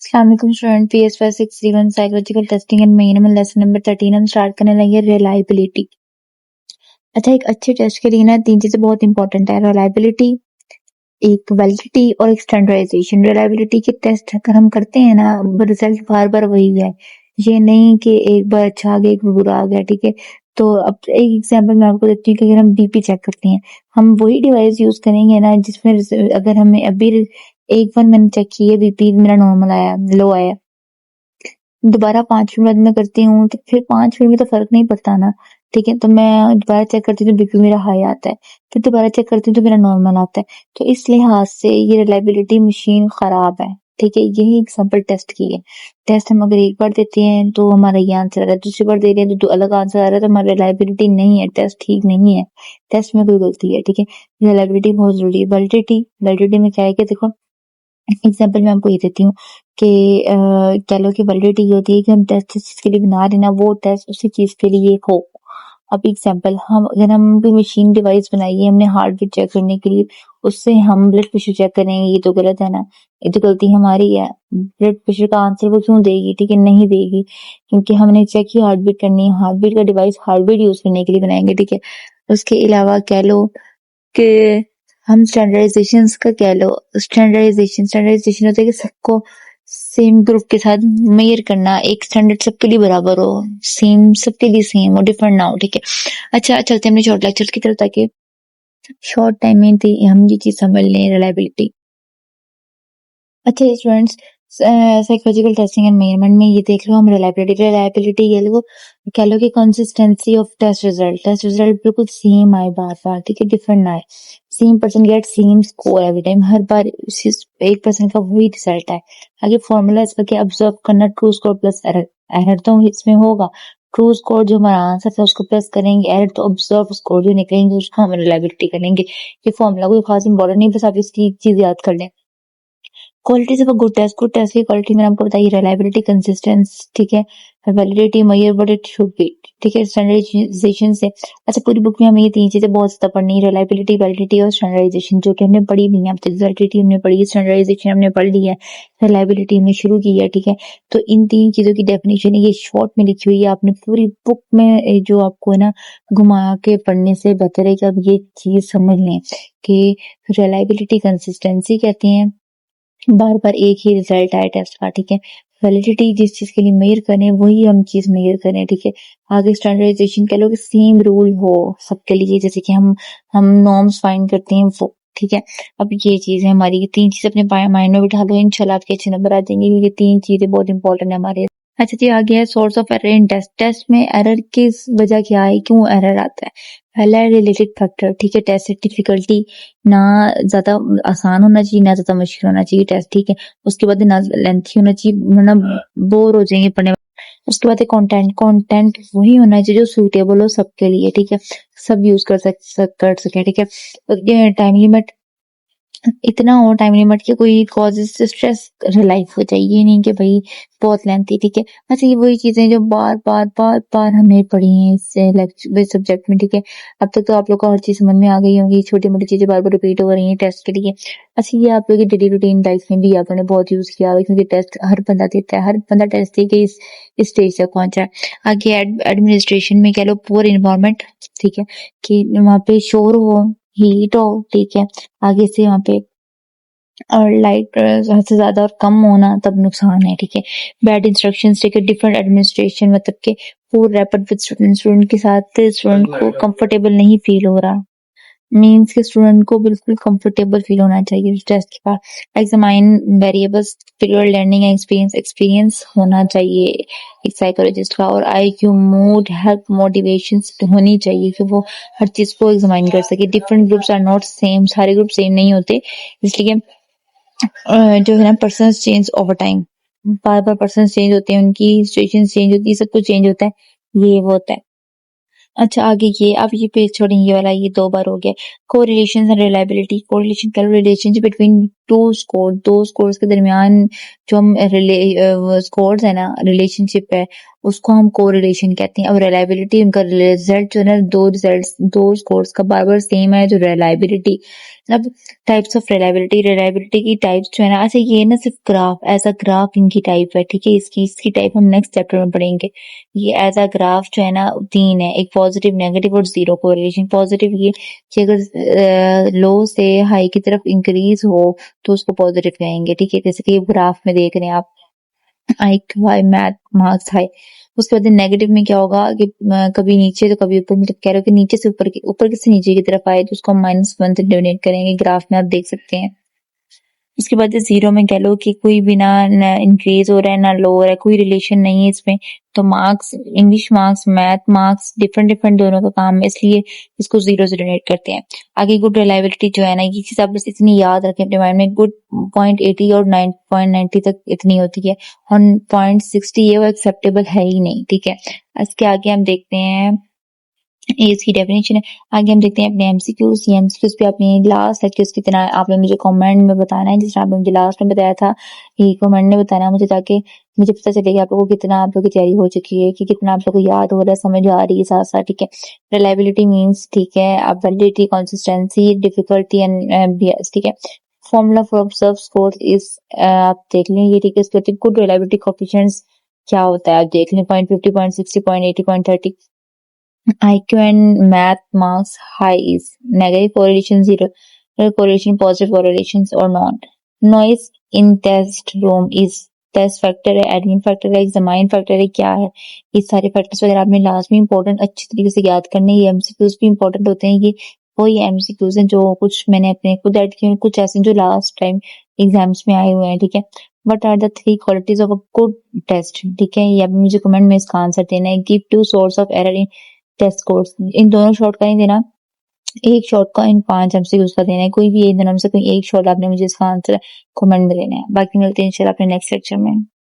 अस्सलामुअलैकुम student, PS 5631 psychological testing and main lesson number 13 हम start करने लगे रिलायबिलिटी। अच्छा, एक अच्छे टेस्ट के लिए ना 3 चीजें बहुत इंपॉर्टेंट है, रिलायबिलिटी, एक वैलिडिटी और एक स्टैंडर्डाइजेशन। रिलायबिलिटी के टेस्ट अगर हम करते हैं ना, रिजल्ट बार बार वही है, ये नहीं कि एक बार अच्छा आ गया एक बार बुरा आ गया। ठीक है, तो अब एक एग्जांपल मैं आपको देती हूँ कि अगर हम बीपी चेक करते हैं, हम वही डिवाइस यूज करेंगे ना जिसमें अगर हमें अभी एक बार मैंने चेक किया बीपी मेरा नॉर्मल आया, लो आया, दोबारा 5 मिनट बाद मैं करती हूँ तो फिर 5 मिनट में तो फर्क नहीं पड़ता ना। ठीक है, तो मैं दोबारा चेक करती हूँ तो बीपी मेरा हाई आता है, फिर दोबारा चेक करती हूँ तो मेरा नॉर्मल आता है। तो इस लिहाज से ये रिलायबिलिटी मशीन खराब है। ठीक है, यही एग्जाम्पल टेस्ट की है। टेस्ट हम अगर एक बार देते हैं तो हमारा ये आंसर आ रहा है, दूसरी बार दे रहे हैं तो अलग आंसर आ रहा है, तो हमारी रिलायबिलिटी नहीं है, टेस्ट ठीक नहीं है, टेस्ट में कोई गलती है। ठीक है, रिलायबिलिटी बहुत जरूरी है। वैलिडिटी में क्या है कि देखो, एग्जाम्पल मैं आपको ये देती हूँ कि कह लो कि वैलिडिटी ये होती है कि हम टेस्ट जिस चीज के लिए बना रहे हैं ना, वो टेस्ट उसी चीज के लिए हो। अब एग्जाम्पल, हम अगर हम कोई मशीन डिवाइस बनाई है हमने हार्ट बीट चेक करने के लिए, उससे हम ब्लड प्रेशर चेक करेंगे, ये तो गलत है ना, ये तो गलती हमारी है। ब्लड प्रेशर का आंसर वो क्यों देगी? ठीक है, नहीं देगी, क्योंकि हमने चेक ही हार्ट बीट करनी है, हार्ट बीट का डिवाइस हार्ट बीट यूज करने के लिए बनाएंगे। ठीक है, उसके अलावा कह लो कि हम स्टैंडर्डाइजेशन का कह लो, स्टैंडर्डाइजेशन होता है कि सबको सेम ग्रुप के साथ मेजर करना, एक स्टैंडर्ड सबके लिए बराबर हो, सेम सबके लिए सेम हो, डिफरेंट ना हो। ठीक है, अच्छा चलते हैं अपने शॉर्ट लेक्चर की तरफ ताकि शॉर्ट टाइम में हम ये चीज समझ लें, रिलायबिलिटी। अच्छा students, psychological testing and measurement में ये देख लो, हम रिलायबिलिटी कह लो कि कंसिस्टेंसी ऑफ टेस्ट रिजल्ट बिल्कुल सेम आए बार बार। ठीक है, डिफरेंट ना आए, same person get same score every time, हर बार एक पर्सन का वही रिजल्ट आए। आगे फॉर्मूला इसका क्या, ऑब्जर्व करना, true score plus error. Error तो इसमें होगा, ट्रू स्कोर जो हमारा आंसर था उसको प्लस करेंगे, एरर तो ऑब्जर्व स्कोर जो निकलेंगे उसको हम रिलायबिलिटी करेंगे। ये फॉर्मूला कोई खास इंपॉर्टेंट नहीं, बस आप इसकी चीज याद कर लें। Qualities of a good test की क्वालिटी मैंने आपको बताई, रिलायबिलिटी, कंसिस्टेंस। ठीक है, validity, measure but it should be. ठीक है, स्टैंडर्डाइजेशन से, अच्छा पूरी बुक में हमें ये 3 चीजें बहुत ज्यादा पढ़नी है, रिलायबिलिटी, वैलिडिटी और स्टैंडर्डाइजेशन, जो कि हमने पढ़ी नहीं है। वैलिडिटी हमने पढ़ी है, स्टैंडर्डाइजेशन हमने पढ़ ली है, रिलायबिलिटी हमने शुरू की है। ठीक है, तो इन 3 चीजों की डेफिनेशन ये शॉर्ट में लिखी हुई है, आपने पूरी बुक में जो आपको है ना घुमा के पढ़ने से बेहतर है कि आप ये चीज समझ लें कि रिलायबिलिटी कंसिस्टेंसी कहते हैं, बार बार एक ही रिजल्ट आए टेस्ट का। ठीक है, वैलिडिटी जिस चीज के लिए मेजर करें वही हम चीज मेजर करें। ठीक है, आगे स्टैंडर्डाइजेशन कह लो कि सेम रूल हो सबके लिए, जैसे कि हम नॉर्म्स फाइंड करते हैं वो। ठीक है, अब ये चीज है हमारी, ये 3 चीज अपने माइंड में बिठा लो, इंशाल्लाह आपके अच्छे नंबर आ जाएंगे, क्योंकि 3 चीजें बहुत इंपॉर्टेंट है हमारे। अच्छा जी, आ गया है source of error in test में एरर की वजह क्या है, क्यों एरर आता है। पहला है रिलेटेड फैक्टर। ठीक है, टेस्ट से डिफिकल्टी, ना ज्यादा आसान होना चाहिए ना ज्यादा मुश्किल होना चाहिए टेस्ट। ठीक है, उसके बाद ना लेंथी होना चाहिए, वरना बोर हो जाएंगे पढ़ने। उसके बाद कंटेंट वही होना चाहिए जो सूटेबल हो सबके लिए। ठीक है, सब यूज कर सके। ठीक है, टाइम लिमिट, इतना हो टाइम लिमिट के कोई कॉजेस स्ट्रेस रिलाइफ हो जाए, ये नहीं कि भाई बहुत लेंथी। ठीक है, अच्छा ये वही चीजें जो बार हमने पढ़ी हैं इस सब्जेक्ट में। ठीक है, अब तक तो आप लोग को हर चीज समझ में आ गई होंगी, छोटी मोटी चीजें बार बार रिपीट हो रही हैं टेस्ट के लिए। अच्छा, ये आप लोग की डेली रूटीन लाइफ में भी आपने बहुत यूज किया होगा, क्योंकि टेस्ट हर बंदा देता है, हर बंदा टेस्ट दे के इस स्टेज तक पहुंचा है। आगे एडमिनिस्ट्रेशन में कह लो पुअर इन्वायरमेंट। ठीक है, कि वहाँ पे शोर हो, हीट हो। ठीक है, आगे से वहाँ पे और लाइट हद से ज्यादा और कम होना तब नुकसान है। ठीक है, बैड इंस्ट्रक्शंस। ठीक है, डिफरेंट एडमिनिस्ट्रेशन, मतलब के पूर रैपिड विद स्टूडेंट के साथ स्टूडेंट को कंफर्टेबल नहीं फील हो रहा, मीन्स के स्टूडेंट को बिल्कुल कंफर्टेबल फील होना चाहिए टेस्ट के बाद। Examine variables, period learning experience होना चाहिए एक साइकोलॉजिस्ट का, और IQ, मूड, हेल्प, मोटिवेशन होनी चाहिए कि वो हर चीज को एग्जामाइन कर सके। Different groups are not same, सारे ग्रुप सेम नहीं होते, इसलिए जो है ना पर्सन चेंज ओवर टाइम, बार बार पर्सन चेंज होते हैं, उनकी सिचुएशन चेंज होती है, सब कुछ चेंज होता है, ये वो होता है। अच्छा, आगे ये अब ये पेज छोड़ेंगे, ये वाला ये 2 बार हो गया। Correlation and reliability. कोरिलेशन कह लो रिलेशनशिप बिटवीन टू स्कोर, दो स्कोर्स के दरमियान जो हम स्कोर्स है ना, रिलेशनशिप है, उसको हम कोरिलेशन कहते हैं। अब रिलायबिलिटी उनका रिजल्ट जो है ना, दो स्कोर्स का बार बार सेम है, जो रिलायबिलिटी। अब टाइप्स ऑफ रिलायबिलिटी की टाइप्स जो है ना, अच्छा ये ना सिर्फ ग्राफ, एज अ ग्राफ इनकी टाइप है, ठीक है। इसकी टाइप हम नेक्स्ट चैप्टर में पढ़ेंगे। ये एज अ ग्राफ जो है ना तीन है, एक पॉजिटिव, नेगेटिव और जीरो कोरिलेशन। पॉजिटिव ये कि अगर लो से हाई की तरफ इंक्रीज हो तो उसको पॉजिटिव कहेंगे, ठीक है। जैसे कि ग्राफ में देख रहे हैं आप, IQ मैथ मार्क्स हाई। उसके बाद नेगेटिव में क्या होगा कि कभी नीचे तो कभी ऊपर, मतलब कह रहे हो कि नीचे से ऊपर से नीचे की तरफ आए तो उसको हम -1 से डोनेट करेंगे। ग्राफ में आप देख सकते हैं। उसके बाद जीरो में कह लो कि कोई भी ना इंक्रीज हो रहा है ना लो हो रहा है, कोई रिलेशन नहीं है इसमें। तो marks, English marks, math marks different दोनों का काम है, इसलिए इसको जीरो से डोनेट करते हैं। आगे गुड रिलायबिलिटी जो है ना, ये चीज आप बस इतनी याद रखें अपने माइंड में, गुड 0.80 और 9.90 तक इतनी होती है, और 0.60 ये वो एक्सेप्टेबल है ही नहीं, ठीक है। इसके आगे हम देखते हैं, ये इसकी डेफिनेशन है। आगे हम देखते हैं अपने एमसीक्यूज। ये एमसीक्यूज पे आपने लास्ट लेक्चर्स कितना आपने मुझे कमेंट में बताना है, जिस तरह आपने मुझे लास्ट में बताया था, ये कमेंट में बताना है मुझे, ताकि मुझे पता चले कि आप लोगों को कितना, आप लोगों की तैयारी हो चुकी है, कि कितना आप लोगों को याद हो रहा है, समझ आ रही है साथ साथ, ठीक है। रिलायबिलिटी मीन्स, ठीक है, अब वैलिडिटी, कंसिस्टेंसी, डिफिकल्टी एंड बियस, ठीक है। Formula for observe score is, आप देख लें ये, ठीक है। इसके बाद गुड रिलायबिलिटी कोएफिशिएंट्स क्या होता है आप देख लें, 0.50, 0.60, 0.80, 0.30। IQ and math marks high is negative correlation, zero correlation, positive correlations or not. Noise in test room is test factor है, एडमिन फैक्टर है, एग्जामाइन फैक्टर है, क्या है। ये सारे फैक्टर्स वगैरह आपने लास्ट में इंपॉर्टेंट अच्छी तरीके से याद करने। ये एमसीक्यूज भी इंपॉर्टेंट होते हैं। ये वही एमसीक्यूज हैं जो कुछ मैंने अपने खुद ऐड किए, कुछ ऐसे जो लास्ट टाइम एग्जाम्स में आए हुए हैं, ठीक है। What are the 3 qualities of a good test, ठीक है। ये मुझे कमेंट में इसका आंसर देना है। Give 2 source of error in test scores, इन दोनों शॉर्ट का नहीं देना, एक शॉर्ट का इन 5 एमसीक्यूज का देना है। कोई भी इन दोनों में से कोई एक शॉर्ट आपने मुझे इसका आंसर कमेंट में देना है। बाकी मिलते हैं इंशाल्लाह अपने नेक्स्ट लेक्चर में।